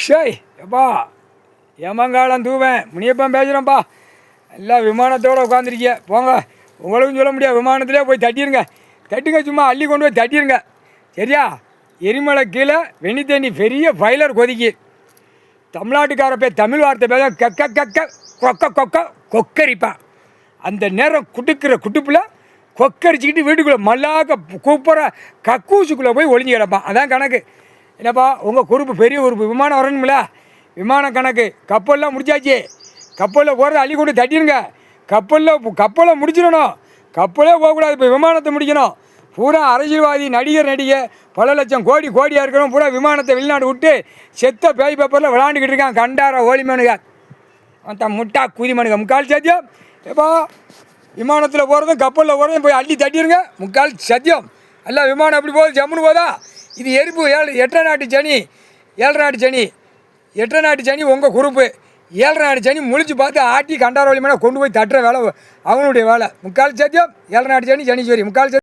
ஷேய் எப்பா ஏமங்காலம் தூவேன் முனியப்பன் பேசுகிறேன்ப்பா எல்லாம் விமானத்தோடு உட்காந்துருக்கிய போங்க. உங்களுக்கும் சொல்ல முடியாது, விமானத்திலே போய் தட்டிடுங்க. தட்டுங்க, சும்மா அள்ளி கொண்டு போய் தட்டிடுங்க சரியா. எரிமலை கீழே வெண்ணி தண்ணி பெரிய ஃபைலர் கொதிக்கி தமிழ்நாட்டுக்கார போய் தமிழ் வார்த்தை பேச கக்க கக்க கொக்க கொக்க கொக்கரிப்பான். அந்த நேரம் குட்டுக்கிற குட்டுப்பில் கொக்கரிச்சிக்கிட்டு வீட்டுக்குள்ளே மல்லாக்க கூப்பிட்ற கக்கூசுக்குள்ளே போய் ஒளிஞ்சு கிடப்பான். அதான் கணக்கு. என்னப்பா உங்கள் குரூப்பு பெரிய குரூப்பு, விமானம் வரணும்ல, விமான கணக்கு. கப்பல்லாம் முடிச்சாச்சு, கப்பலில் போகிறத அள்ளி கொண்டு தட்டிடுங்க. கப்பலை முடிச்சிடணும், கப்பலே போகக்கூடாது, இப்போ விமானத்தை முடிக்கணும். பூரா அரசியல்வாதி நடிகை பல லட்சம் கோடியாக இருக்கிறோம். பூரா விமானத்தை வெளிநாடு விட்டு செத்த பேய் பேப்பரில் விளாண்டுக்கிட்டு இருக்கான். கண்டார ஓலிமனுங்க தன் முட்டா குதிமனுங்க. முக்கால் சத்தியம். எப்போ விமானத்தில் போகிறதும் கப்பலில் போகிறதும் போய் அள்ளி தட்டிடுங்க. முக்கால் சத்தியம். எல்லாம் விமானம் எப்படி போகுது, ஜம்முன்னு போதா. இது எரிப்பு 8 நாட்டு சனி, 7 நாட்டு சனி, 8 நாட்டு சனி உங்கள் குரூப்பு. 7 நாட்டு சனி முழிச்சு பார்த்து ஆட்டி கண்டார வழி மேலே கொண்டு போய் தட்டுற வேலை அவனுடைய வேலை. முக்கால் சத்தியம். 7 நாட்டு சனி சனீஸ்வரி முக்கால் சத்தியம்.